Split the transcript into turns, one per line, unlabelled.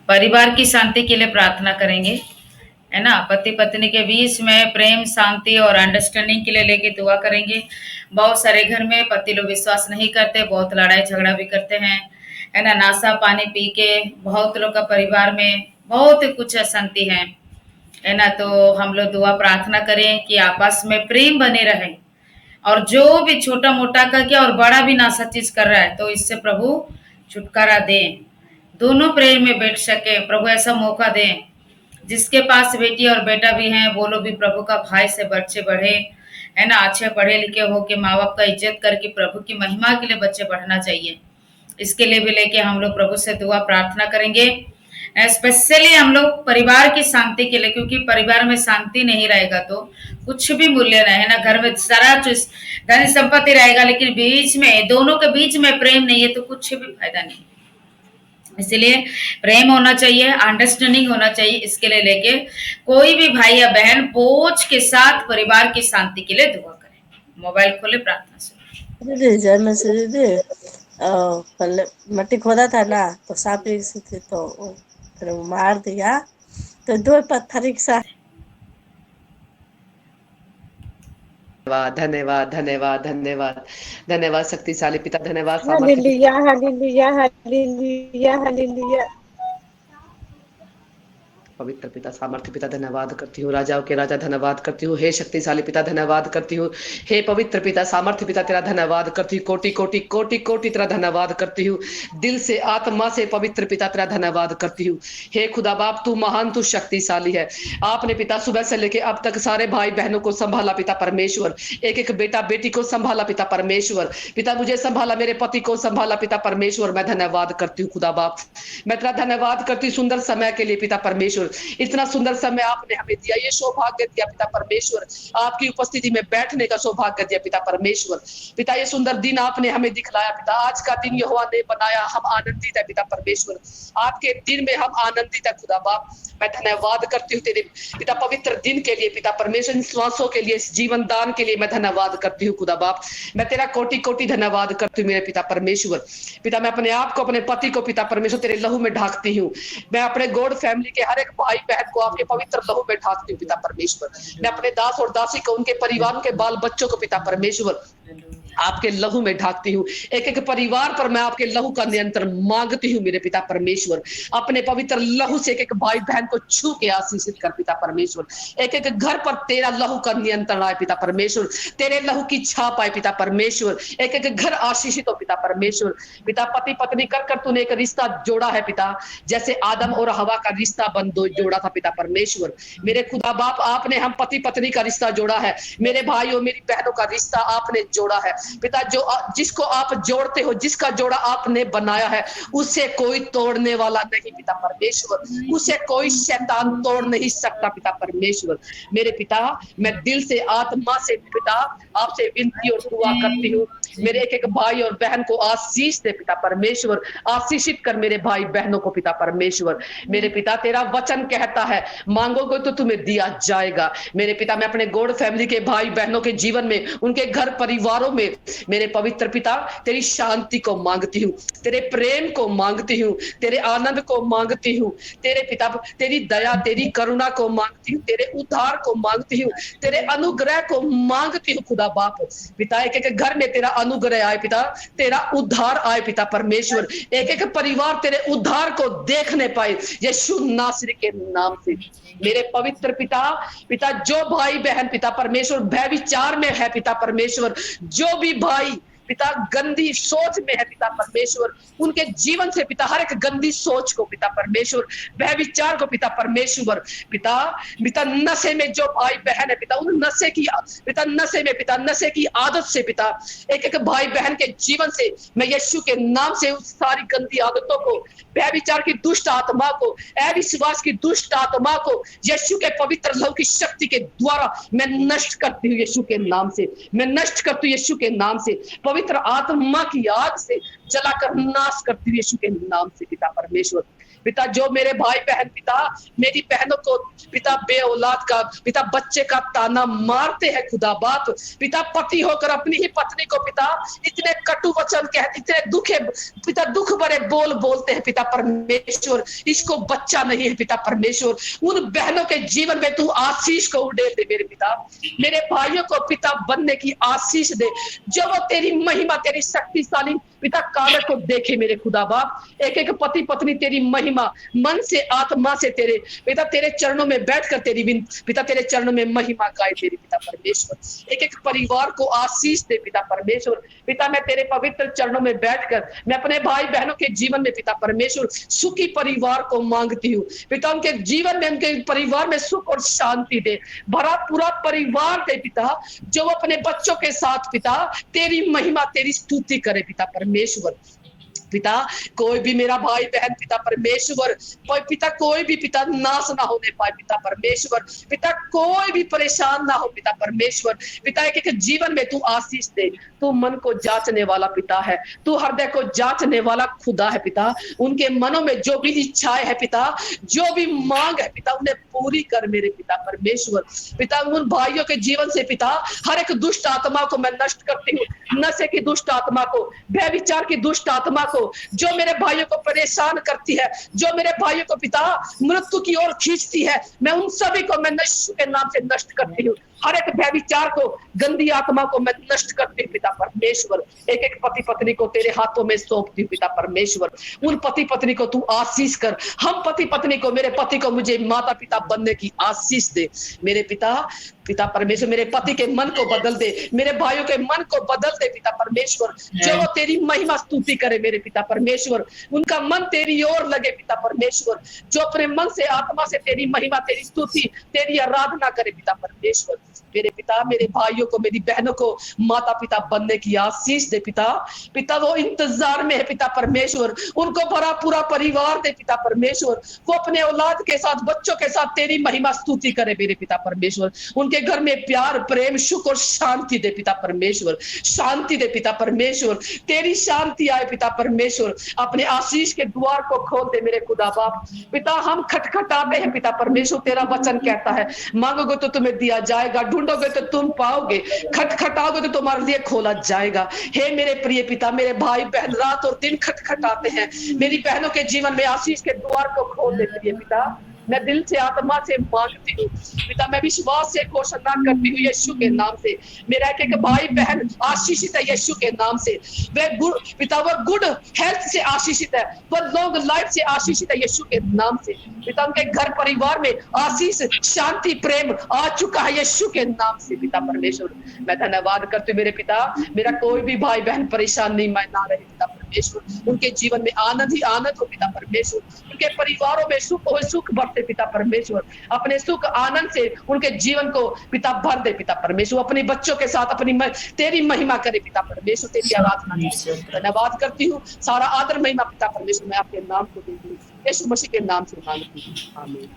परिवार की शांति के लिए प्रार्थना करेंगे, है ना। पति पत्नी के बीच में प्रेम, शांति और अंडरस्टैंडिंग के लिए लेके दुआ करेंगे। बहुत सारे घर में पति लोग विश्वास नहीं करते, बहुत लड़ाई झगड़ा भी करते हैं, है ना। नाशा पानी पी के बहुत लोग का परिवार में बहुत कुछ अशांति है ना। तो हम लोग दुआ प्रार्थना करें कि आपस में प्रेम बने रहे, और जो भी छोटा मोटा करके और बड़ा भी नाशा चीज कर रहा है तो इससे प्रभु छुटकारा दें, दोनों प्रेम में बैठ सके। प्रभु ऐसा मौका दें, जिसके पास बेटी और बेटा भी हैं वो लोग भी प्रभु का भाई से बच्चे बढ़े, है ना। अच्छे पढ़े लिखे हो के माँ बाप का इज्जत करके प्रभु की महिमा के लिए बच्चे बढ़ना चाहिए। इसके लिए भी लेके हम लोग प्रभु से दुआ प्रार्थना करेंगे। स्पेशली हम लोग परिवार की शांति के लिए, क्योंकि परिवार में शांति नहीं रहेगा तो कुछ भी मूल्य नहीं, है ना। घर में सारा धन संपत्ति रहेगा, लेकिन बीच में दोनों के बीच में प्रेम नहीं है तो कुछ भी फायदा नहीं। इसलिए प्रेम होना चाहिए, अंडरस्टैंडिंग होना चाहिए। इसके लिए लेके कोई भी भाई या बहन बोझ के साथ परिवार की शांति के लिए दुआ करें। मोबाइल खोले, प्रार्थना से।
दीदी जय मसीह दीदी। पहले मट्टी खोदा था ना तो सांप से थे तो फिर वो मार दिया तो 2 पत्थर एक साथ।
धन्यवाद धन्यवाद धन्यवाद धन्यवाद शक्तिशाली पिता, धन्यवाद सामर्थ्य पिता।
Hallelujah hallelujah hallelujah hallelujah.
पवित्र पिता, सामर्थ्य पिता, धन्यवाद करती हूँ। राजाओं के राजा धन्यवाद करती हूँ। हे शक्तिशाली पिता धन्यवाद करती हूँ। हे पवित्र पिता, सामर्थ्य पिता तेरा धन्यवाद करती हूँ। कोटि कोटि कोटि कोटि तेरा धन्यवाद करती हूँ। दिल से आत्मा से पवित्र पिता तेरा धन्यवाद करती हूँ। हे खुदा बाप, तू महान, तू शक्तिशाली है। आपने पिता सुबह से लेके अब तक सारे भाई बहनों को संभाला पिता परमेश्वर, एक एक बेटा बेटी को संभाला पिता परमेश्वर। पिता मुझे संभाला, मेरे पति को संभाला पिता परमेश्वर। मैं धन्यवाद करती हूँ खुदा बाप, मैं तेरा धन्यवाद करती हूँ सुंदर समय के लिए पिता परमेश्वर। इतना सुंदर समय आपने हमें दिया, ये सौभाग्य दिया पिता परमेश्वर, आपकी उपस्थिति में बैठने का सौभाग्य दिया पिता परमेश्वर। पिता ये सुंदर दिन आपने हमें दिखलाया पिता, आज का दिन यहोवा ने बनाया, हम आनंदित है पिता परमेश्वर। आपके दिन में हम आनंदित है खुदा बाप। मैं धन्यवाद करती हूँ तेरे पिता पवित्र दिन के लिए पिता परमेश्वर, श्वासों के लिए, जीवन दान के लिए मैं धन्यवाद करती हूँ खुदा बाप। मैं तेरा कोटि कोटि धन्यवाद करती हूँ मेरे पिता परमेश्वर। पिता मैं अपने आप को, अपने पति को पिता परमेश्वर तेरे लहू में ढाकती हूँ। मैं अपने गॉड फैमिली के हर एक भाई बहन को आपके पवित्र लहू में ढाकती हूँ पिता परमेश्वर। मैं अपने दास और दासी को, उनके परिवारों के बाल बच्चों को पिता परमेश्वर आपके लहू में ढाकती हूँ। एक एक परिवार पर मैं आपके लहू का नियंत्रण मांगती हूँ मेरे पिता परमेश्वर। अपने पवित्र लहू से एक एक भाई बहन को छू के आशीषित कर पिता परमेश्वर। एक एक घर पर तेरा लहू का नियंत्रण आए पिता परमेश्वर, तेरे लहू की छाप आए पिता परमेश्वर। एक एक घर आशीषित हो पिता परमेश्वर। पिता पति पत्नी कर कर तूने एक रिश्ता जोड़ा है पिता, जैसे आदम और हवा का रिश्ता जोड़ा था पिता परमेश्वर। मेरे खुदा बाप, आपने हम पति पत्नी का रिश्ता जोड़ा है, मेरे भाइयों मेरी बहनों का रिश्ता आपने जोड़ा है पिता। जो जिसको आप जोड़ते हो, जिसका जोड़ा आपने बनाया है, उसे कोई तोड़ने वाला नहीं पिता परमेश्वर, उसे कोई शैतान तोड़ नहीं सकता पिता परमेश्वर। मेरे पिता मैं दिल से आत्मा से पिता आपसे विनती और दुआ करती हूँ, मेरे एक एक भाई और बहन को आशीष दे पिता परमेश्वर। आशीषित कर मेरे भाई बहनों को पिता परमेश्वर। मेरे पिता तेरा वचन कहता है मांगोगे तो तुम्हें दिया जाएगा। मेरे पिता मैं अपने गॉड फैमिली के भाई बहनों के जीवन में, उनके घर परिवारों में मेरे पवित्र पिता तेरी शांति को मांगती हूँ, तेरे प्रेम को मांगती हूँ, तेरे आनंद को मांगती हूँ, तेरे पिता तेरी दया तेरी करुणा को मांगती हूँ, तेरे उद्धार को मांगती हूँ, तेरे अनुग्रह को मांगती हूँ खुदा बाप। पिता एक एक घर में तेरा अनुग्रह आए पिता, तेरा उद्धार आए पिता परमेश्वर। एक एक परिवार तेरे उद्धार को देखने पाए यीशु नासरी के नाम से। मेरे पवित्र पिता पिता जो भाई बहन पिता परमेश्वर भय विचार में है पिता परमेश्वर, जो भी भाई पिता गंदी सोच में है पिता परमेश्वर, उनके जीवन से पिता हर एक गंदी सोच को पिता परमेश्वर, वह विचार को पिता परमेश्वर, पिता पिता नशे में जो भाई बहन है पिता, उन नशे की पिता नशे में पिता नशे की आदत से पिता एक एक भाई बहन के जीवन से मैं यीशु के नाम से उस सारी गंदी आदतों को, वह विचार की दुष्ट आत्मा को, अविश्वास की दुष्ट आत्मा को यीशु के पवित्र लहू की शक्ति के द्वारा मैं नष्ट करती हूँ यीशु के नाम से। मैं नष्ट करती हूँ यीशु के नाम से, पवित्र आत्मा की आग से जलाकर नाश करती हूँ यीशु के नाम से पिता परमेश्वर। पिता जो मेरे भाई बहन पिता मेरी बहनों को पिता बे औलाद का पिता बच्चे का ताना मारते हैं खुदा बाप, पिता पति होकर अपनी ही पत्नी को पिता इतने कटु वचन कहते, इतने दुखे पिता दुख भरे बोल बोलते हैं पिता परमेश्वर, इसको बच्चा नहीं है पिता परमेश्वर, उन बहनों के जीवन में तू आशीष को उड़ेल दे मेरे पिता, मेरे भाइयों को पिता बनने की आशीष दे, जो वो तेरी महिमा तेरी शक्तिशाली पिता कार्य को देखे मेरे खुदा बाप, एक एक पति पत्नी तेरी महिमा मन से आत्मा से तेरे पिता तेरे चरणों में बैठकर तेरी पिता तेरे चरणों में महिमा गाए तेरी पिता परमेश्वर, एक एक परिवार को आशीष दे पिता परमेश्वर, पिता मैं तेरे पवित्र चरणों में बैठकर मैं अपने भाई बहनों के जीवन में पिता परमेश्वर सुखी परिवार को मांगती हूँ, पिता उनके जीवन में उनके परिवार में सुख और शांति दे, भरा पूरा परिवार दे पिता, जो अपने बच्चों के साथ पिता तेरी महिमा तेरी स्तुति करे पिता परमेश्वर, पिता कोई भी मेरा भाई बहन पिता परमेश्वर पिता कोई भी पिता नाश ना होने पाए पिता परमेश्वर, पिता कोई भी परेशान ना हो पिता परमेश्वर, पिता एक जीवन में तू आशीष दे, तू मन को जांचने वाला पिता है, तू हृदय को जांचने वाला खुदा है पिता, उनके मनों में जो भी इच्छाएं है पिता, जो भी मांग है पिता उन्हें पूरी कर मेरे पिता परमेश्वर, पिता उन भाइयों के जीवन से पिता हर एक दुष्ट आत्मा को मैं नष्ट करती हूँ, नशे की दुष्ट आत्मा को, व्यभिचार की दुष्ट आत्मा को, जो मेरे भाइयों को परेशान करती है, जो मेरे भाइयों को पिता मृत्यु की ओर खींचती है, मैं उन सभी को मैं यीशु के नाम से नष्ट करती हूँ, हर एक व्यभिचार को गंदी आत्मा को मैं नष्ट करती हूँ पिता परमेश्वर, एक एक पति पत्नी को तेरे हाथों में सौंपती हूँ पिता परमेश्वर, उन पति पत्नी को तू आशीष कर, हम पति पत्नी को मेरे पति को मुझे माता पिता बनने की आशीष दे मेरे पिता, पिता परमेश्वर मेरे पति के मन को बदल दे, मेरे भाइयों के मन को बदल दे पिता परमेश्वर, जो वो तेरी महिमा स्तुति करे मेरे पिता परमेश्वर, उनका मन तेरी ओर लगे पिता परमेश्वर, जो अपने मन से आत्मा से तेरी महिमा तेरी स्तुति तेरी आराधना करे पिता परमेश्वर, मेरे पिता मेरे भाइयों को मेरी बहनों को माता पिता बनने की आशीष दे पिता, पिता वो इंतजार में है पिता परमेश्वर, उनको भरा पूरा परिवार दे पिता परमेश्वर, वो अपने औलाद के साथ बच्चों के साथ तेरी महिमा स्तुति करे मेरे पिता परमेश्वर, उनके घर में प्यार प्रेम सुख और शांति दे पिता परमेश्वर, शांति दे पिता परमेश्वर, तेरी शांति आए पिता परमेश्वर, अपने आशीष के द्वार को खोल दे मेरे खुदा बाप, पिता हम खटखटाते हैं पिता परमेश्वर, तेरा वचन कहता है मांगोगे तो तुम्हें दिया जाएगा, ढूंढोगे तो तुम पाओगे, खटखटाओगे तो तुम्हारे लिए खोला जाएगा। हे मेरे प्रिय पिता मेरे भाई बहन रात और दिन खटखटाते हैं, मेरी बहनों के जीवन में आशीष के द्वार को खोल दे प्रिय पिता, मैं दिल से आत्मा से मांगती हूँ पिता, मैं विश्वास से घोषणा करती हूँ यीशु के नाम से, मेरा एक एक भाई बहन आशीषित है यीशु के नाम से, वह गुड पिता वह गुड हेल्थ से आशीषित है, वह लॉन्ग लाइफ से आशीषित है यीशु के नाम से, पिता उनके घर परिवार में आशीष शांति प्रेम आ चुका है यीशु के नाम से पिता परमेश्वर, मैं धन्यवाद करती हूँ मेरे पिता, मेरा कोई भी भाई बहन परेशान नहीं मैं ना रहे पिता परमेश्वर, उनके जीवन में आनंद ही आनंद हो पिता परमेश्वर, उनके परिवारों में सुख हो सुख भरते पिता परमेश्वर, अपने सुख आनंद से उनके जीवन को पिता भर दे पिता परमेश्वर, अपने बच्चों के साथ अपनी तेरी महिमा करे पिता परमेश्वर, तेरी आराधना धन्यवाद करती हूँ, सारा आदर महिमा पिता परमेश्वर मैं आपके नाम को देती हूँ, यीशु मसीह के नाम से मांगती हूँ, आमीन।